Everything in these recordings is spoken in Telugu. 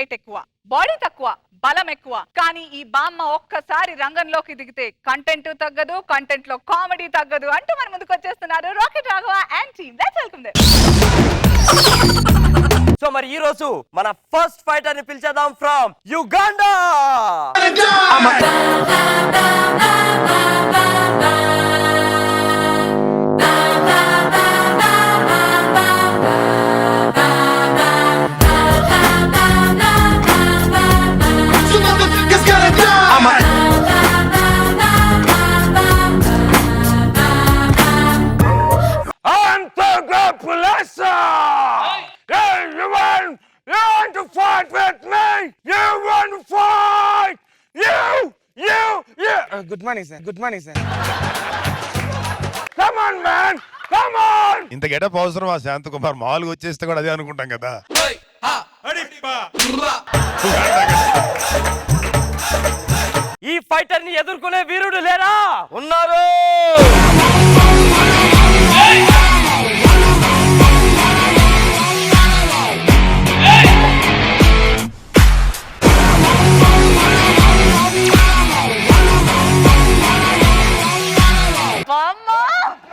వెయిట్ ఎక్కువ, బాడీ తక్కువ, బలం ఎక్కువ. కానీ ఈ బామ్మ ఒక్కసారి రంగంలోకి దిగితే కంటెంట్ తగ్గదు, కంటెంట్ లో కామెడీ తగ్గదు అంటూ మన ముందుకు వచ్చేస్తున్నారు rocket Raghava and team. Let's welcome them. So మరి ఈ రోజు మన ఫస్ట్ ఫైటర్ ని పిలిచేద్దాం from Uganda. Good morning, sir. Good morning, sir. Come on, man. Come on. ఇంత గెటప్ అవసరమా శాంతకుమార్? మామూలుగా వచ్చేస్తే కూడా అదే అనుకుంటాం కదా. ఈ ఫైటర్ ని ఎదుర్కొనే వీరుడు లేరా? ఉన్నారు.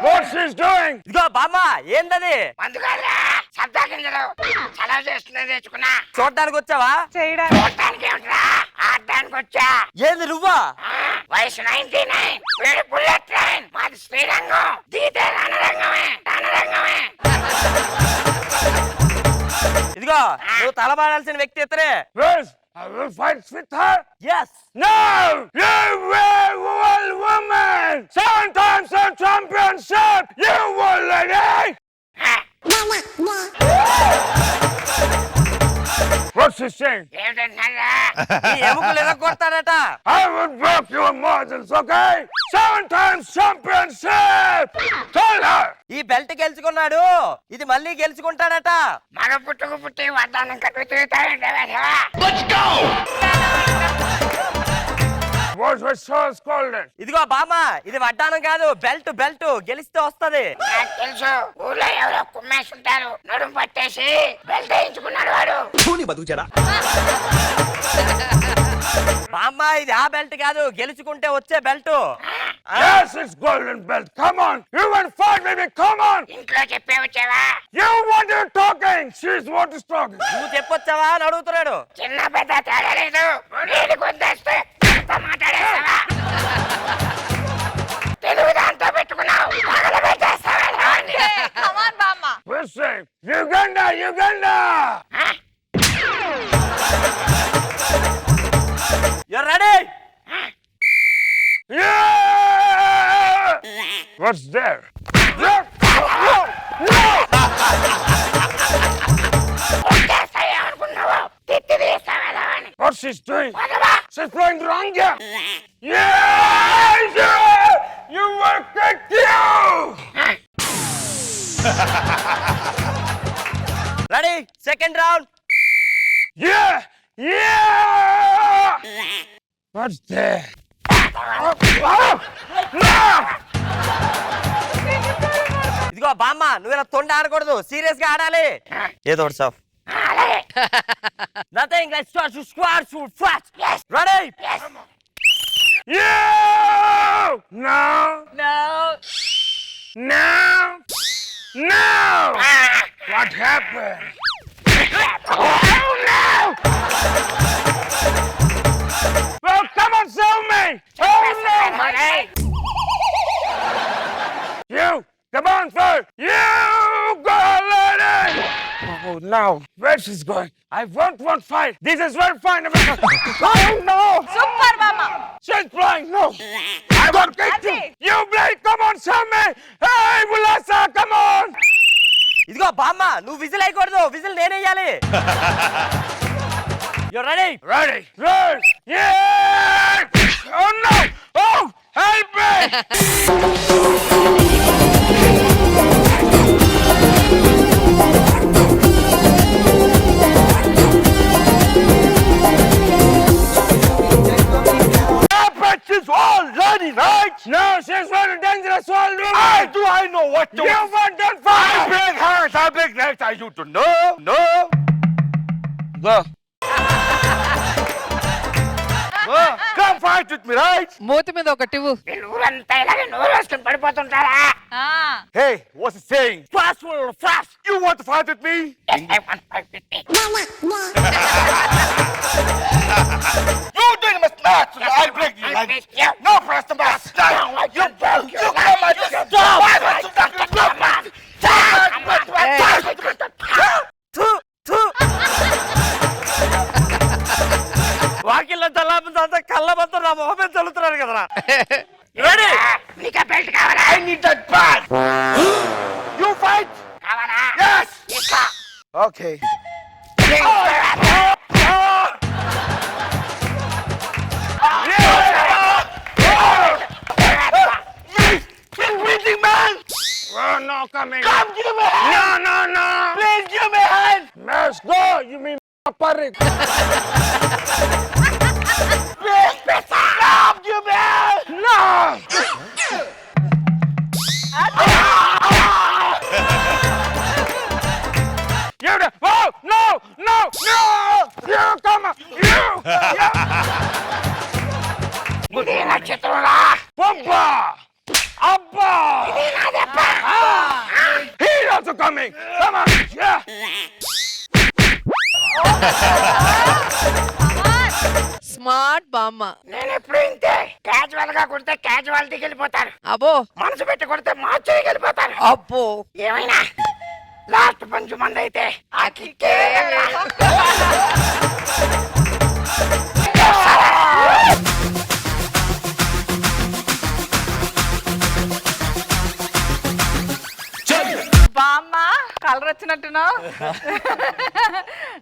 What she's doing? ఇదిగో బామ్మ, ఏందది? అందుకల్లా శబ్దా గింజలు చలవ చేస్తున్నా తెచ్చుకున్నా. చూడడానికి వచ్చావా? చూడటానికి ఏమిట్రా, ఆడటానికి వచ్చా. ఏంది నువ్వా? వయసు 99, వీడి బుల్లెట్ ట్రైన్, మాది శ్రీరంగం, దీతే రణరంగమే. ఇదిగో నువ్వు తలబాడాల్సిన వ్యక్తి ఇతరే. Yes, I will fight with her. Yes. No! You were woman! 7 times a championship! You were lady! What's she saying? ఏమిటన్నారా? ఈ ఎముకలు ఎరగొడతాడట. I would break your margins, okay? 7 times championship! Tell her! ఈ బెల్ట్ గెలుచుకున్నాడు, ఇది మళ్ళీ గెలుచుకుంటాడట. మగ పుట్టుకు పుట్టి వడ్డానం కట్టు తిరుగుతాడంటే వేసవా. What was so scolded? ఇదిగో బామ్మ, ఇది వడ్డానం కాదు, బెల్ట్. గెలిస్తే వస్తది. నాకు తెలుసు, ఊళ్ళో ఎవరో కుమ్మేసి ఉంటారు, నడుము పట్టేసి బెల్ట్ వేయించుకున్నాడు వాడు. బామ్మ, ఇది ఆ బెల్ట్ కాదు, గెలుచుకుంటే వచ్చే belt. Yes, it's golden belt. Come on! You want fight with me? Come on! ఇంట్లో చెప్పే వచ్చావా? You want her talking! She's what is talking. నువ్వు చెప్పొచ్చావా అని అడుగుతున్నాడు. చిన్న పెద్ద తేడా లేదు, నీకు కొద్దేస్తే మాట్లాడేస్తావా? తెలుగు దాంతో పెట్టుకున్నావు, Listen, Uganda! You're ready? Yeah! What's there? No! What she's doing? She's playing wrong game. Yeah! You will kick you! Ready? Second round. Yeah! What's there? No! ఇదిగో బామ్మ, నువ్వు ఇలా తొండ ఆడకూడదు, సీరియస్ గా ఆడాలి. ఏదో ఒకటి సాఫ్. Nothing, let's start to squat to flat. Yes. Ready? Yes. Yeah! No! What happened? Oh no! Well, come on, sell me! Oh no! You! Come on, sir! You go, lady! Oh no! Where she's going? I want fight! This is very fine! Oh no! Super బామ్మ. She's flying! No! I won't get you! You play! Come on, sell me! Hey, Bulasa, come on! ఇదిగో బామ్మ, నువ్వు విజిల్ అయ్యకూడదు, విజిల్ నేనేయాలి. You're ready? Ready! Ready! Yeah! Oh no! Oh! Help me! She's all ready, right? No, she's very dangerous already. I know what to do. You want that fight? I big heart, I big legs. I you to know. Go. don't fight with me, right? మూతి మీద ఒకటి ఇవ్వు. వీళ్ళు ఊరంతా ఇలాగే నోరు వేసుకుని పడిపోతుంటారా? Hey, what's he saying? Fast, fast. You want to fight with me? Yes, I want to fight with me. You doing my match. I'll break you. I'll break you. No, press the match. You broke you. Come on, వాకిల్లో చల్లాపంతా కళ్ళ మొత్తం నా మొహం మీద చల్లుతున్నారు కదరా. Ready? నీకా బెల్ట్ కావాలా? I need that bad. You fight? కావాలా? Yes. ఇస్తా. Okay. Oh, no, coming. Come, give me a hand. No. Please give me a hand. Let's go. You mean parrot? Please, stop. Give me a hand. No. You. Oh, no. You come on. You. ఇది నక్షత్రంలా. Papa. Abba. ఇది నా దెబ్బ. He's also coming. Come on. Yeah. Smart బామ్మ. నేను ఎప్పుడు ఇంతే. క్యాజువల్ గా కొడితే క్యాజువాలిటీకి వెళ్ళిపోతారు. అబ్బో మనసు పెట్టి కొడితే మార్చుకి వెళ్ళిపోతారు. అబ్బో. ఏమైనా లాస్ట్ పంచు మంది అయితే ఆ కిక్కే. బామ్మ కలర్ వచ్చినట్టున్నావు.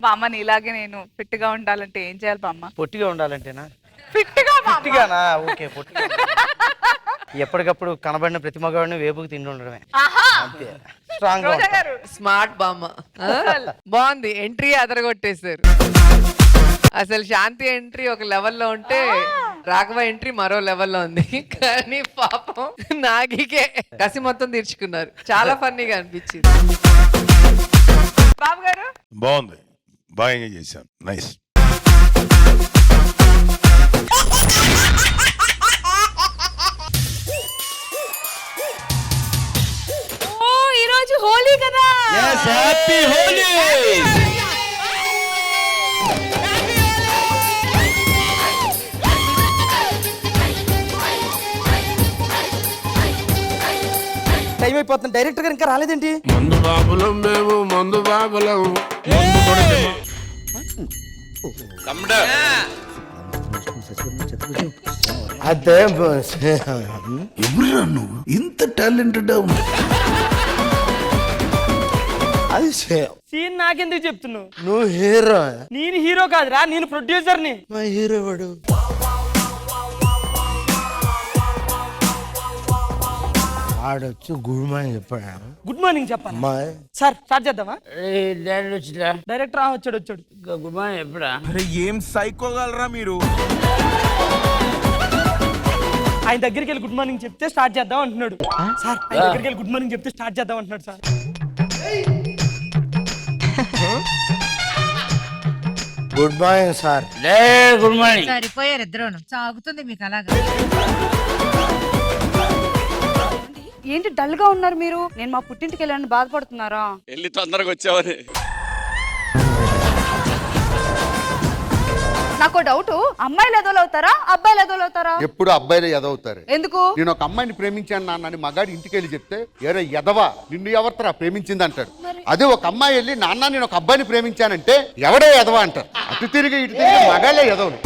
బామ్మ నీలాగే నేను ఫిట్ గా ఉండాలంటే ఏం చేయాలి బామ్మ? పొట్టిగా ఉండాలంటేనా? ఫిట్ గా బామ్మ. పొట్టిగానా? ఓకే, పొట్టిగా. ఎప్పటికప్పుడు కనబడిన ప్రతి మగవాడిని వేపుకు తిండి ఉండడమే. ఆహా. స్ట్రాంగ్ గా రోజా ఉంటా. గారు స్మార్ట్ బామ్మ. బాగుంది. ఎంట్రీ అదరగొట్టేశారు. అసలు శాంతి ఎంట్రీ ఒక లెవెల్లో ఉంటే రాఘవ ఎంట్రీ మరో లెవెల్లో ఉంది. కానీ పాపం నాగికే కసి మొత్తం తీర్చుకున్నారు. చాలా ఫన్నీగా అనిపించింది. బాబు గారు బాగుంది, బాగా ఎంజాయ్ చేశాను. నైస్. ఓ ఈ రోజు హోలీ కదా. హ్యాపీ హోలీ. టైం అయిపోతుంది. డైరెక్టర్ గారు ఇంకా రాలేదేంటి? మందు బాబులం మేము, మందు బాబులం. అదే ఎవరురా నువ్వు ఇంత టాలెంటెడ్ ఉంది? అది సీన్ నాకెందుకు చెప్తున్నావు? నువ్వు హీరో. నేను హీరో కాదురా, నేను ప్రొడ్యూసర్ని. మా హీరో వాడు. ఆడొచ్చు గుడ్ మార్నింగ్ చెప్పాడు. గుడ్ మార్నింగ్ చెప్పాలి సార్. స్టార్ట్ చేద్దామా? డైరెక్టర్ వచ్చాడు. గుడ్ మార్నింగ్ ఎప్పుడా? ఏం సైకోగలరా మీరు? ఆయన దగ్గరికి వెళ్ళి గుడ్ మార్నింగ్ చెప్తే స్టార్ట్ చేద్దాం అంటున్నాడు సార్. ఆయన దగ్గరికి వెళ్ళి గుడ్ మార్నింగ్ చెప్తే స్టార్ట్ చేద్దాం అంటున్నాడు sir. Good morning sir. Good morning. సరిపోయారు ఇద్దరును. సాగుతుంది మీకు అలాగా. ఏంటి డల్ గా ఉన్నారు మీరు? నేను మా పుట్టింటికి వెళ్ళాలని బాధపడుతున్నారా? వెళ్ళి తొందరగా వచ్చావని. నాకు డౌట్, అమ్మాయిలు ఎదోలవుతారా అబ్బాయిలు ఎదోలవుతారా? ఎప్పుడు అబ్బాయిలే ఎదవుతారు. ఎందుకు? నేను ఒక అమ్మాయిని ప్రేమించాను నాన్నని మగాడి ఇంటికి వెళ్ళి చెప్తే ఏరే ఎదవా నిన్ను ఎవరితరా ప్రేమించింది అంటాడు. అదే ఒక అమ్మాయి వెళ్ళి నాన్న నేను ఒక అబ్బాయిని ప్రేమించానంటే ఎవడే ఎదవా అంటారు. అటు తిరిగి ఇటు తిరిగి మగాళ్ళే ఎదవలు.